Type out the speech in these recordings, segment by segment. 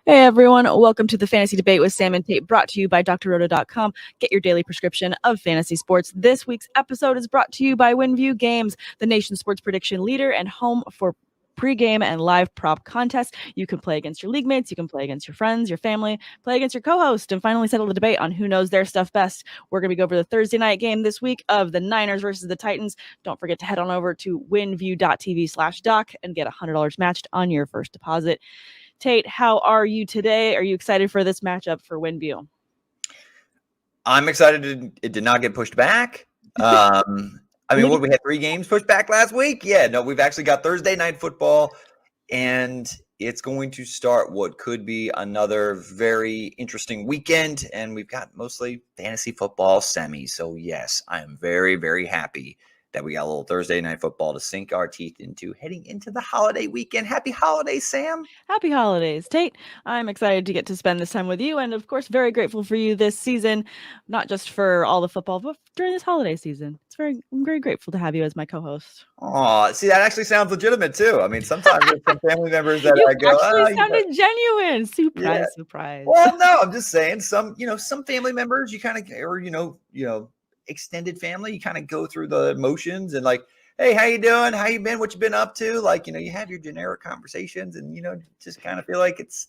Hey everyone, welcome to the Fantasy Debate with Sam and Tate, brought to you by drrota.com. Get your daily prescription of fantasy sports. This week's episode is brought to you by Winview Games, the nation's sports prediction leader and home for pre-game and live prop contests. You can play against your league mates, you can play against your friends, your family, play against your co-host, and finally settle the debate on who knows their stuff best. We're going to go over the Thursday night game this week of the Niners versus the Titans. Don't forget to head on over to winview.tv/doc and get $100 matched on your first deposit. Tate, how are you today? Are you excited for this matchup for Winview? I'm excited it did not get pushed back. We had 3 games pushed back last week? Yeah, no, we've actually got Thursday night football, and it's going to start what could be another very interesting weekend, and we've got mostly fantasy football semis. So, yes, I am very, very happy that we got a little Thursday night football to sink our teeth into heading into the holiday weekend. Happy holidays, Sam. Happy holidays, Tate. I'm excited to get to spend this time with you, and of course, very grateful for you this season, not just for all the football, but during this holiday season. I'm very grateful to have you as my co-host. Oh, see, that actually sounds legitimate too. I mean, sometimes there's some family members that You I go, actually sounded genuine. Surprise, yeah. surprise. Well, no, I'm just saying some family members you kind of, or extended family, you kind of go through the motions and like, hey, how you doing? How you been? What you been up to? Like, you have your generic conversations and just kind of feel like it's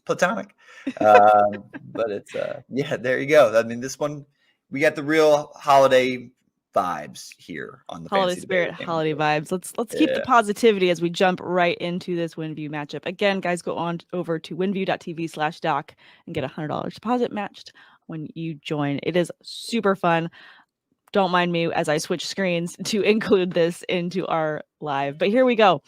platonic. But it's there you go. I mean, this one we got the real holiday vibes here on the Holiday Fantasy spirit, Debate. holiday vibes. Let's keep the positivity as we jump right into this Winview matchup. Again, guys, go on over to winview.tv/doc and get $100 deposit matched when you join. It is super fun. Don't mind me as I switch screens to include this into our live. But here we go.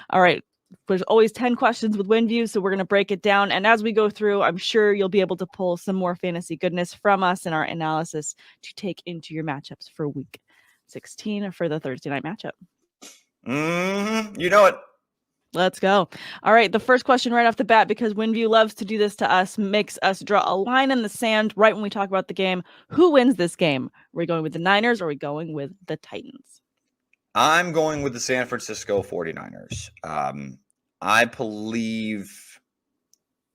All right. There's always 10 questions with Winview, so we're going to break it down. And as we go through, I'm sure you'll be able to pull some more fantasy goodness from us in our analysis to take into your matchups for week 16 for the Thursday night matchup. You know it. Let's go. All right. The first question right off the bat, because Winview loves to do this to us, makes us draw a line in the sand right when we talk about the game. Who wins this game? Are we going with the Niners or are we going with the Titans? I'm going with the San Francisco 49ers. I believe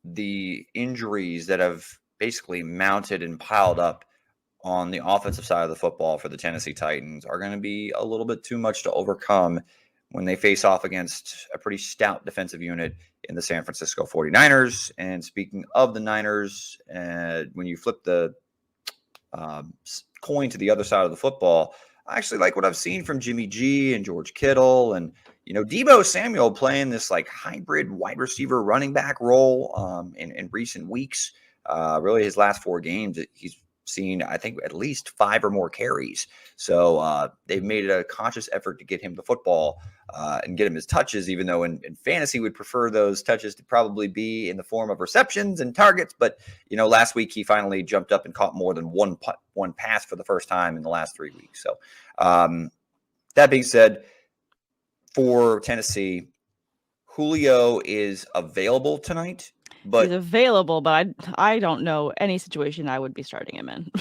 the injuries that have basically mounted and piled up on the offensive side of the football for the Tennessee Titans are going to be a little bit too much to overcome when they face off against a pretty stout defensive unit in the San Francisco 49ers. And speaking of the Niners, when you flip the coin to the other side of the football, I actually like what I've seen from Jimmy G and George Kittle and, Deebo Samuel playing this like hybrid wide receiver running back role in recent weeks. Really his last 4 games, he's seen, I think, at least 5 or more carries. So they've made a conscious effort to get him the football and get him his touches, even though in fantasy would prefer those touches to probably be in the form of receptions and targets. But, last week he finally jumped up and caught more than one pass for the first time in the last 3 weeks. So that being said, for Tennessee, Julio is available tonight. But he's available, but I don't know any situation I would be starting him in.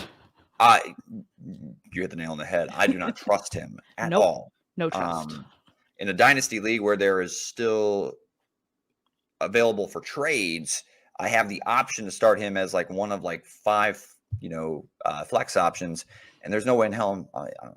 You hit the nail on the head. I do not trust him at Nope. all. No trust. In a dynasty league where there is still available for trades, I have the option to start him as like one of like 5, flex options. And there's no way in hell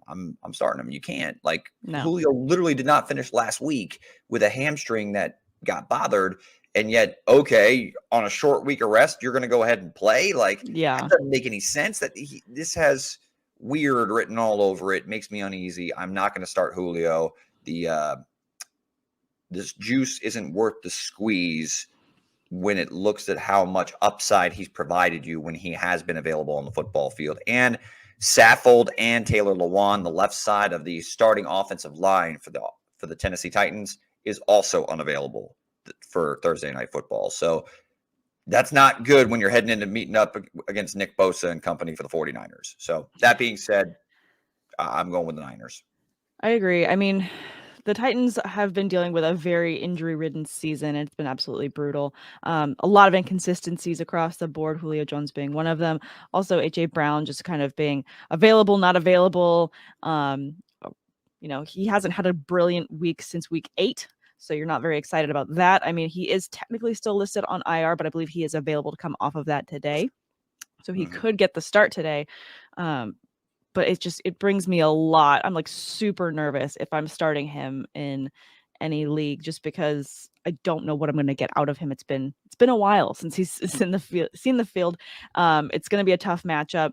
I'm starting him. You can't. Like, No. Julio literally did not finish last week with a hamstring that got bothered. And yet, okay, on a short week of rest, you're going to go ahead and play? Like, yeah, that doesn't make any sense. This has weird written all over it. Makes me uneasy. I'm not going to start Julio. This juice isn't worth the squeeze when it looks at how much upside he's provided you when he has been available on the football field. And Saffold and Taylor Lewan, the left side of the starting offensive line for the Tennessee Titans, is also unavailable for Thursday night football. So that's not good when you're heading into meeting up against Nick Bosa and company for the 49ers. So that being said, I'm going with the Niners. I agree. I mean, the Titans have been dealing with a very injury-ridden season. It's been absolutely brutal. A lot of inconsistencies across the board, Julio Jones being one of them. Also, A.J. Brown just kind of being available, not available. He hasn't had a brilliant week since week 8. So you're not very excited about that. I mean, he is technically still listed on IR, but I believe he is available to come off of that today. So he could get the start today. But it brings me a lot. I'm like super nervous if I'm starting him in any league, just because I don't know what I'm going to get out of him. It's been a while since he's seen the field. It's going to be a tough matchup.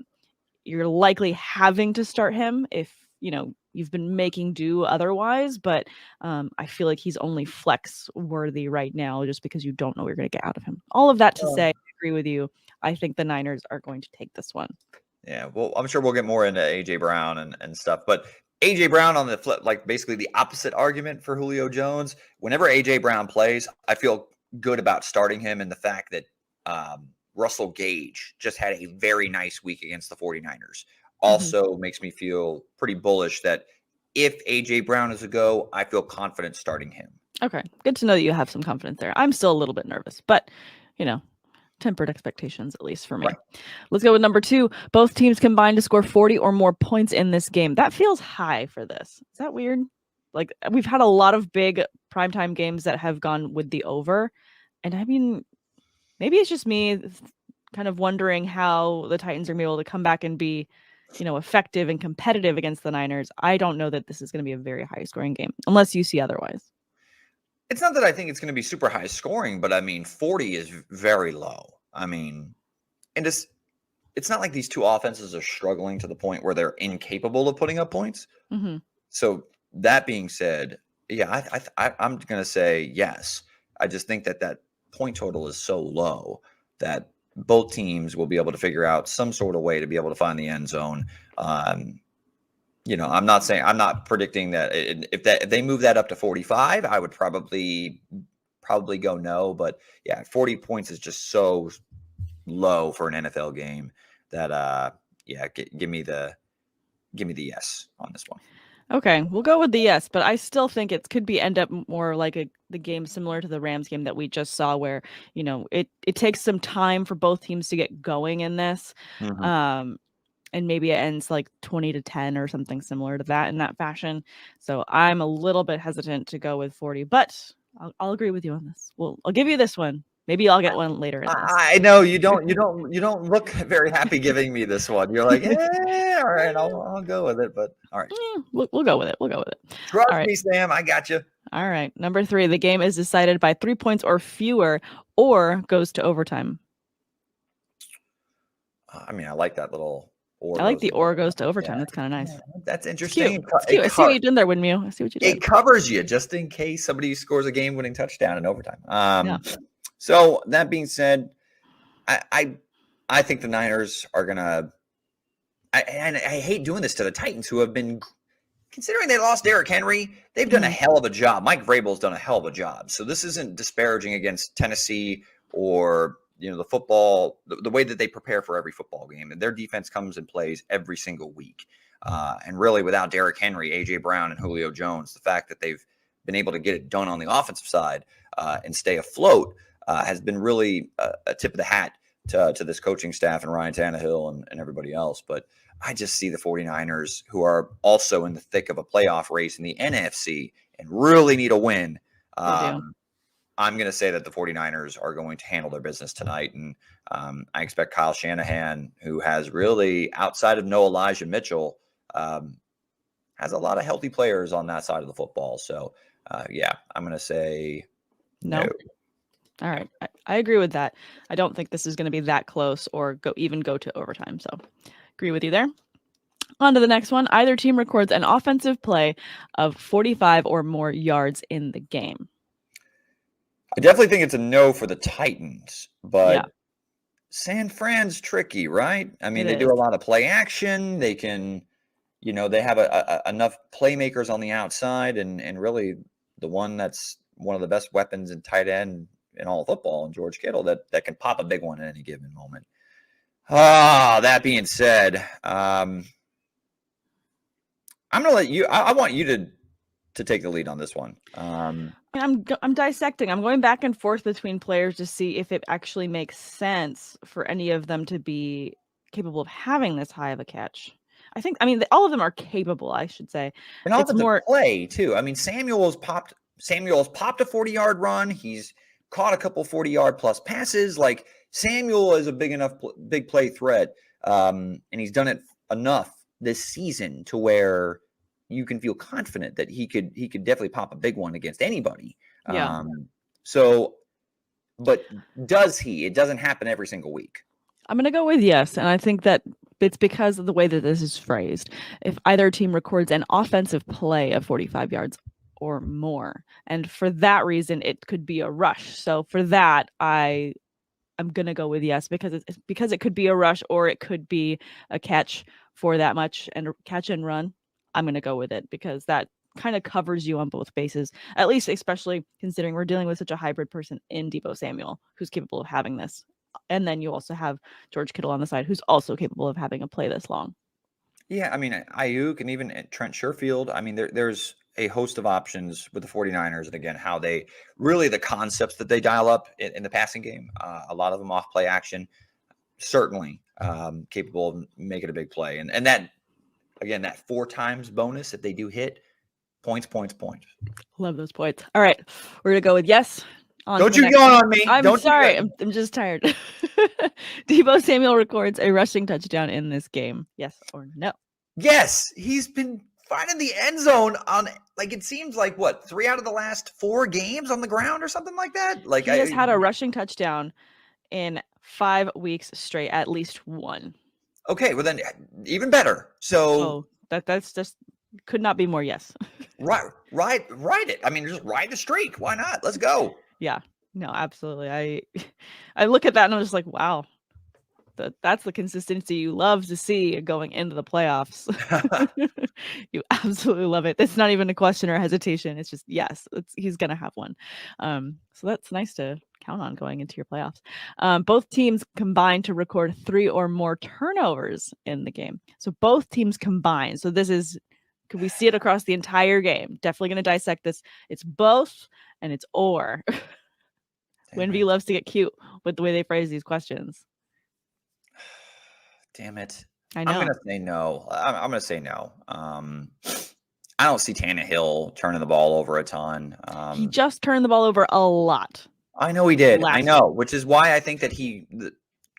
You're likely having to start him if you've been making do otherwise, but I feel like he's only flex worthy right now, just because you don't know what you're going to get out of him. All of that to say, I agree with you. I think the Niners are going to take this one. Yeah, well, I'm sure we'll get more into AJ Brown and stuff, but AJ Brown on the flip, like basically the opposite argument for Julio Jones. Whenever AJ Brown plays, I feel good about starting him, and the fact that Russell Gage just had a very nice week against the 49ers also makes me feel pretty bullish that if AJ Brown is a go, I feel confident starting him. Okay, good to know that you have some confidence there. I'm still a little bit nervous, but tempered expectations, at least for me. Right. Let's go with number 2. Both teams combined to score 40 or more points in this game. That feels high for this. Is that weird? Like, we've had a lot of big primetime games that have gone with the over. And I mean, maybe it's just me kind of wondering how the Titans are going to be able to come back and be, effective and competitive against the Niners. I don't know that this is going to be a very high scoring game, unless you see otherwise. It's not that I think it's going to be super high scoring, but I mean, 40 is very low. I mean, and it's not like these two offenses are struggling to the point where they're incapable of putting up points. So that being said, yeah, I'm going to say yes. I just think that point total is so low that both teams will be able to figure out some sort of way to be able to find the end zone. I'm not predicting that if they move that up to 45, I would probably go no. But yeah, 40 points is just so low for an NFL game that give me the yes on this one. Okay, we'll go with the yes, but I still think it could end up more like the game similar to the Rams game that we just saw, where it takes some time for both teams to get going in this. And maybe it ends like 20-10 or something similar to that in that fashion. So I'm a little bit hesitant to go with 40, but I'll agree with you on this. I'll give you this one. Maybe I'll get one later in this. I know you don't look very happy giving me this one. You're like, all right, I'll go with it. But all right, we'll go with it. We'll go with it. Trust me, Sam. I got you. All right, number 3. The game is decided by 3 points or fewer, or goes to overtime. I mean, I like that little. I like the or goes to overtime. That's kind of nice. Yeah, that's interesting. It's cute. I see what you did there, Winview. I see what you did. It covers you just in case somebody scores a game-winning touchdown in overtime. So that being said, I think the Niners are gonna. And I hate doing this to the Titans, who have been, considering they lost Derrick Henry, they've done a hell of a job. Mike Vrabel's done a hell of a job. So this isn't disparaging against Tennessee or the football, the way that they prepare for every football game. And their defense comes and plays every single week. And really, without Derrick Henry, AJ Brown, and Julio Jones, the fact that they've been able to get it done on the offensive side and stay afloat has been really a tip of the hat to this coaching staff and Ryan Tannehill and everybody else. But I just see the 49ers, who are also in the thick of a playoff race in the NFC and really need a win. I'm going to say that the 49ers are going to handle their business tonight. And I expect Kyle Shanahan, who has really, outside of no Elijah Mitchell, has a lot of healthy players on that side of the football. So, I'm going to say no. All right. I agree with that. I don't think this is going to be that close or go to overtime. So agree with you there. On to the next one. Either team records an offensive play of 45 or more yards in the game. I definitely think it's a no for the Titans, but San Fran's tricky, right? I mean, they do a lot of play action. They can, they have enough playmakers on the outside, and really the one that's one of the best weapons in tight end in all of football, and George Kittle, that can pop a big one at any given moment. That being said, I'm going to let you. I want you to take the lead on this one. I'm dissecting. I'm going back and forth between players to see if it actually makes sense for any of them to be capable of having this high of a catch. All of them are capable, I should say. And also more play too. I mean, Samuel's popped Samuel's popped a 40-yard run. He's caught a couple 40-yard plus passes. Like, Samuel is a big play threat, and he's done it enough this season to where you can feel confident that he could definitely pop a big one against anybody. Yeah. But does he? It doesn't happen every single week. I'm going to go with yes. And I think that it's because of the way that this is phrased. If either team records an offensive play of 45 yards or more, and for that reason, it could be a rush. So for that, I'm going to go with yes, because it could be a rush or it could be a catch for that much and catch and run. I'm going to go with it because that kind of covers you on both bases, at least, especially considering we're dealing with such a hybrid person in Deebo Samuel, who's capable of having this. And then you also have George Kittle on the side, who's also capable of having a play this long. Yeah, I mean, Ayuk and even Trent Sherfield. I mean, there's a host of options with the 49ers. And again, how they really the concepts that they dial up in the passing game, a lot of them off play action, certainly capable of making a big play. And that, again, that 4 times bonus, if they do hit, points. Love those points. All right, we're going to go with yes. Don't you yawn on me. I'm sorry. I'm just tired. Deebo Samuel records a rushing touchdown in this game. Yes or no? Yes. He's been finding the end zone on, like, it seems like, 3 out of the last 4 games on the ground or something like that? Like, he has had a rushing touchdown in 5 weeks straight, at least one. Okay, well then even better. So that's just could not be more yes. Ride it. I mean, just ride the streak. Why not? Let's go. Yeah, no, absolutely. I look at that and I'm just like, wow, that's the consistency you love to see going into the playoffs. You absolutely love it. It's not even a question or hesitation. It's just, yes, he's going to have one. So that's nice to count on going into your playoffs. Both teams combined to record 3 or more turnovers in the game. So both teams combined. So this is, could we see it across the entire game? Definitely going to dissect this. It's both and it's or. Winview loves to get cute with the way they phrase these questions. Damn it. I know. I'm going to say no. I'm going to say no. I don't see Tannehill turning the ball over a ton. He just turned the ball over a lot. I know he did. I know, which is why I think that he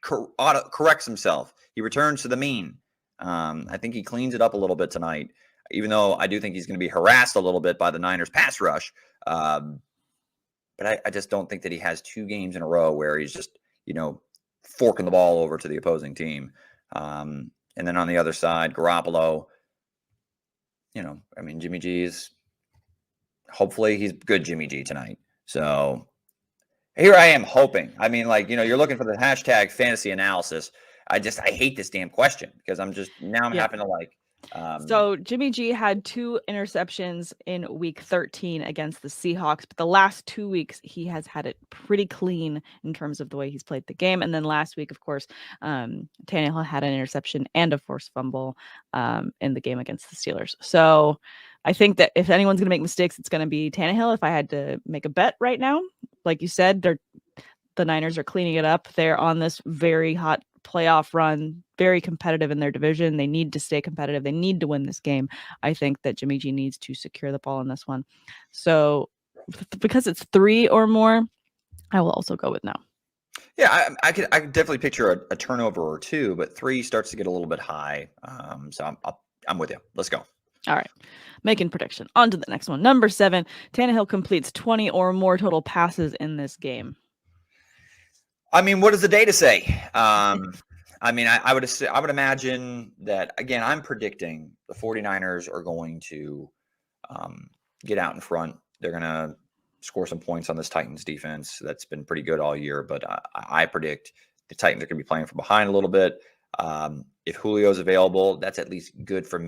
corrects himself. He returns to the mean. I think he cleans it up a little bit tonight, even though I do think he's going to be harassed a little bit by the Niners pass rush. But I just don't think that he has 2 games in a row where he's just, forking the ball over to the opposing team. And then on the other side, Garoppolo, Jimmy G's, hopefully he's good Jimmy G tonight. So here I am hoping. You're looking for the hashtag fantasy analysis. I hate this damn question because I'm having to so Jimmy G had 2 interceptions in week 13 against the Seahawks, but the last 2 weeks he has had it pretty clean in terms of the way he's played the game. And then last week, of course, Tannehill had an interception and a forced fumble in the game against the Steelers. So I think that if anyone's going to make mistakes, it's going to be Tannehill. If I had to make a bet right now, like you said, the Niners are cleaning it up. They're on this very hot playoff run, very competitive in their division. They need to stay competitive. They need to win this game. I think that Jimmy G needs to secure the ball in this one. So because it's 3 or more, I will also go with no. Yeah, I could definitely picture a turnover or 2, but 3 starts to get a little bit high. So I'm with you. Let's go. All right. Making prediction. On to the next one. Number 7, Tannehill completes 20 or more total passes in this game. What does the data say? I would imagine that, again, I'm predicting the 49ers are going to get out in front. They're going to score some points on this Titans defense. That's been pretty good all year, but I predict the Titans are going to be playing from behind a little bit. If Julio's available, that's at least good for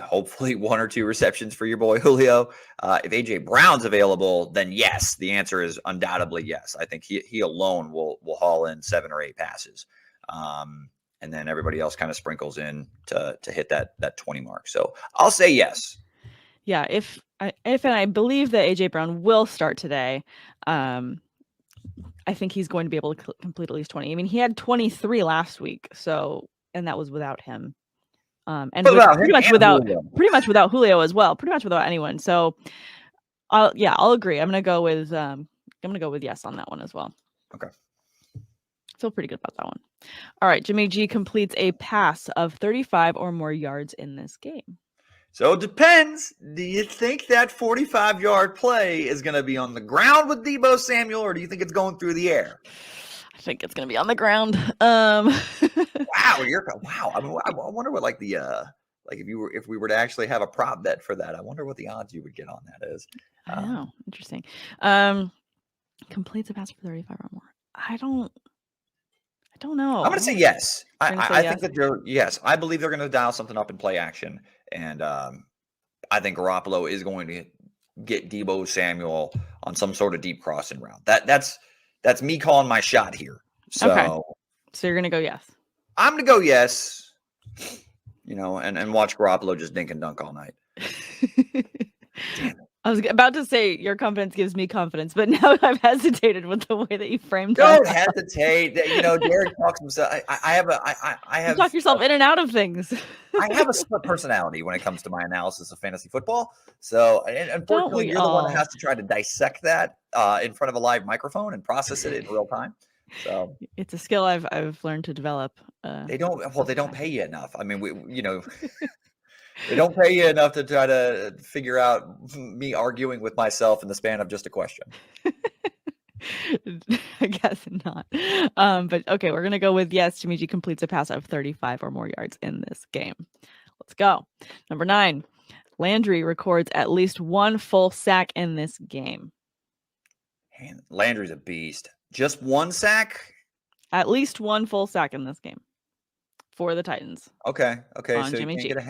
hopefully 1 or 2 receptions for your boy Julio. If AJ Brown's available, then yes, the answer is undoubtedly yes. I think he alone will haul in 7 or 8 passes. And then everybody else kind of sprinkles in to hit that 20 mark. So I'll say yes. Yeah, if I believe that AJ Brown will start today, I think he's going to be able to complete at least 20. He had 23 last week, and that was without him. And pretty much without Julio as well. Pretty much without anyone. So I'll agree. I'm gonna go with yes on that one as well. Okay. Feel pretty good about that one. All right, Jimmy G completes a pass of 35 or more yards in this game. So it depends. Do you think that 45-yard play is going to be on the ground with Deebo Samuel, or do you think it's going through the air? I think it's going to be on the ground. Wow, wow. I mean, I wonder what like if we were to actually have a prop bet for that, I wonder what the odds you would get on that is. I know, interesting. Completes a pass for 35 or more. I don't know. I'm going to say yes. I yes? think that yes. I believe they're going to dial something up in play action, and I think Garoppolo is going to get Deebo Samuel on some sort of deep crossing route. That's me calling my shot here. So, okay. So you're going to go yes. I'm going to go yes. And watch Garoppolo just dink and dunk all night. Damn it. I was about to say your confidence gives me confidence, but now I've hesitated with the way that you framed it. Don't hesitate. Derek talks himself. I have. You talk yourself in and out of things. I have a split personality when it comes to my analysis of fantasy football. So, unfortunately, you're the one that has to try to dissect that in front of a live microphone and process it in real time. So it's a skill I've learned to develop. They don't pay you enough. I mean, they don't pay you enough to try to figure out me arguing with myself in the span of just a question. I guess not. But okay, we're going to go with yes. Jimmy G completes a pass of 35 or more yards in this game. Let's go. Number 9, Landry records at least one full sack in this game. Man, Landry's a beast. Just one sack? At least one full sack in this game for the Titans. Okay. So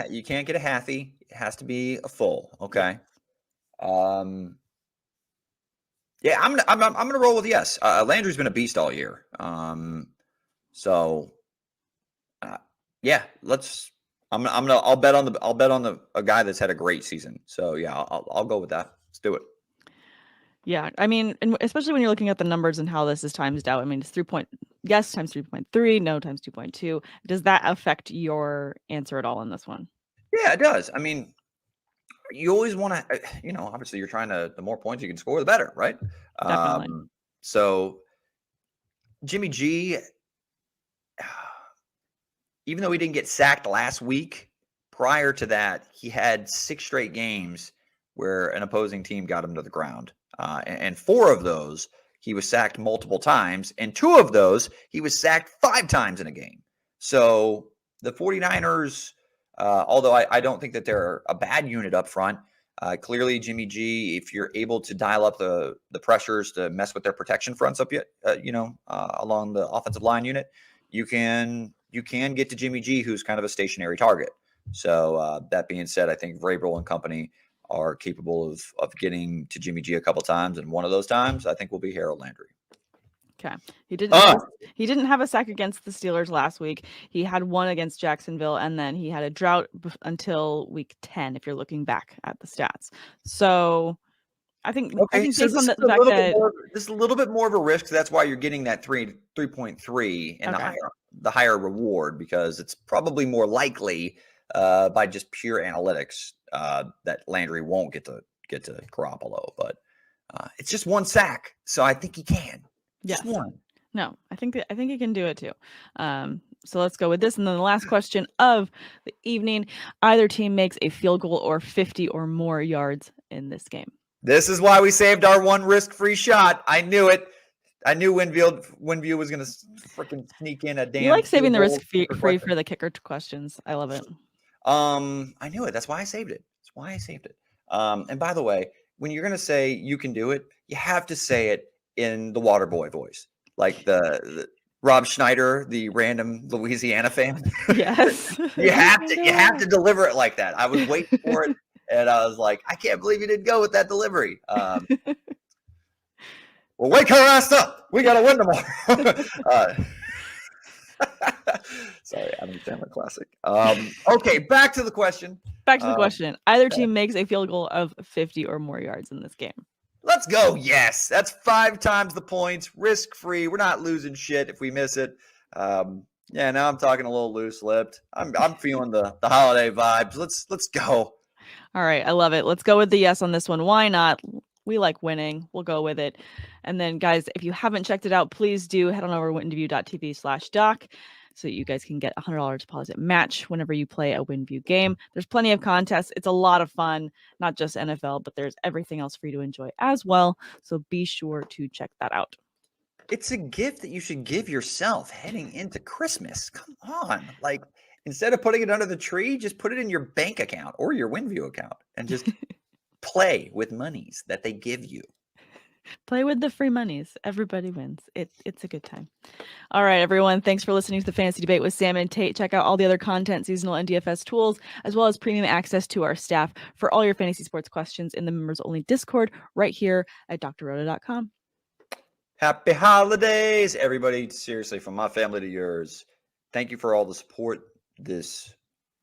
you can't get a halfy. It has to be a full. Okay. Yeah, I'm gonna roll with yes. Landry's been a beast all year. Yeah, I'll bet on a guy that's had a great season. So yeah, I'll go with that. Let's do it. Yeah, I mean, and especially when you're looking at the numbers and how this is times out. I mean, it's yes times 3.3, no times 2.2. Does that affect your answer at all in this one? Yeah, it does. I mean, you always want to, obviously you're trying to, the more points you can score, the better, right? Definitely. So Jimmy G, even though he didn't get sacked last week, prior to that, he had 6 straight games where an opposing team got him to the ground. And 4 of those, he was sacked multiple times. And 2 of those, he was sacked 5 times in a game. So the 49ers, although I don't think that they're a bad unit up front, clearly Jimmy G, if you're able to dial up the pressures to mess with their protection fronts up along the offensive line unit, you can get to Jimmy G, who's kind of a stationary target. So that being said, I think Vrabel and company are capable of getting to Jimmy G a couple times, and one of those times I think will be Harold Landry. Okay. He didn't have a sack against the Steelers last week. He had one against Jacksonville, and then he had a drought until week 10, if you're looking back at the stats. So I think based on the fact that this is a little bit more of a risk. That's why you're getting that 3.3 and the higher reward, because it's probably more likely by just pure analytics that Landry won't get to Garoppolo, but it's just one sack, so I think he can. Yes. Just one. No, I think he can do it too. So let's go with this, and then the last question of the evening: either team makes a field goal or 50 or more yards in this game. This is why we saved our one risk-free shot. I knew it. I knew Winview was going to freaking sneak in a damn. You like saving the risk-free for the kicker questions. I love it. I knew it. That's why I saved it. And by the way, when you're going to say you can do it, you have to say it in the Waterboy voice, like the Rob Schneider, the random Louisiana fan. Yes. you have to deliver it like that. I was waiting for it, and I was like, I can't believe you didn't go with that delivery. Well, wake her ass up. We got to win tomorrow. Sorry, Adam Sandler classic. Okay, back to the question. Either team makes a field goal of 50 or more yards in this game. Let's go. Yes, that's 5 times the points, risk-free. We're not losing shit if we miss it. Yeah, now I'm talking a little loose-lipped. I'm feeling the holiday vibes. Let's go. All right, I love it. Let's go with the yes on this one. Why not? We like winning. We'll go with it. And then, guys, if you haven't checked it out, please do head on over to winview.tv/doc so you guys can get a $100 deposit match whenever you play a Winview game. There's plenty of contests. It's a lot of fun, not just NFL, but there's everything else for you to enjoy as well. So be sure to check that out. It's a gift that you should give yourself heading into Christmas. Come on. Like, instead of putting it under the tree, just put it in your bank account or your Winview account and just play with monies that they give you. Play with the free monies. Everybody wins. It's a good time. All right, everyone. Thanks for listening to the Fantasy Debate with Sam and Tate. Check out all the other content, seasonal and DFS tools, as well as premium access to our staff for all your fantasy sports questions in the members-only Discord right here at drrhoda.com. Happy holidays, everybody. Seriously, from my family to yours. Thank you for all the support this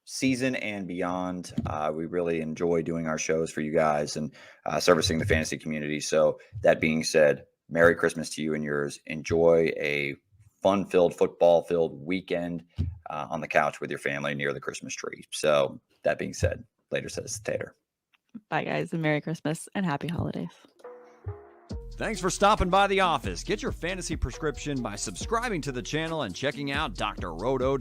season and beyond. We really enjoy doing our shows for you guys and servicing the fantasy community. So that being said, Merry Christmas to you and yours. Enjoy a fun-filled, football-filled weekend on the couch with your family near the Christmas tree. So that being said, later says Tater. Bye, guys, and Merry Christmas and Happy Holidays. Thanks for stopping by the office. Get your fantasy prescription by subscribing to the channel and checking out drrhoda.com.